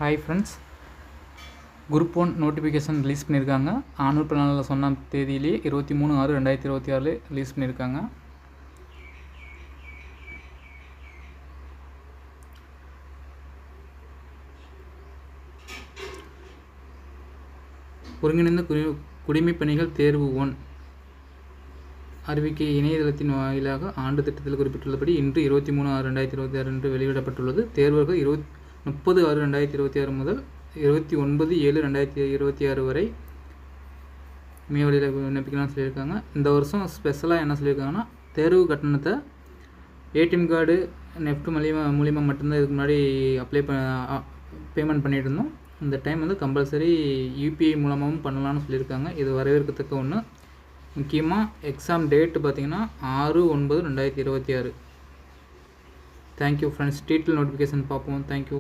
Hi friends, group 1 notification release பண்ணியிருக்காங்க. ஆனூர் பிளானில் சொன்ன தேதியிலே 23/6/2026 ரிலீஸ் பண்ணியிருக்காங்க. ஒருங்கிணைந்த குடிமைப் பணிகள் தேர்வு 1 அறிவிக்கை இணையதளத்தின் வாயிலாக ஆண்டு திட்டத்தில் குறிப்பிட்டுள்ளபடி இன்று 23/6/2026 அன்று வெளியிடப்பட்டுள்ளது. தேர்வர்கள் 30/6/2026 முதல் 29/7/2026 வரை மேவழியில் விண்ணப்பிக்கலாம்னு சொல்லியிருக்காங்க. இந்த வருஷம் ஸ்பெஷலாக என்ன சொல்லியிருக்காங்கன்னா, தேர்வு கட்டணத்தை ஏடிஎம் கார்டு நெஃப்ட் மூலிமா மட்டும்தான் இதுக்கு முன்னாடி பேமெண்ட் பண்ணிகிட்டு இருந்தோம். இந்த டைம் வந்து கம்பல்சரி யூபிஐ மூலமாகவும் பண்ணலாம்னு சொல்லியிருக்காங்க. இது வரவேற்கத்தக்க ஒன்று. முக்கியமாக எக்ஸாம் டேட்டு பார்த்திங்கன்னா 6/9/2026. Thank you friends. டீட்டெயில் நோட்டிஃபிகேஷன் பார்ப்போம். தேங்க்யூ.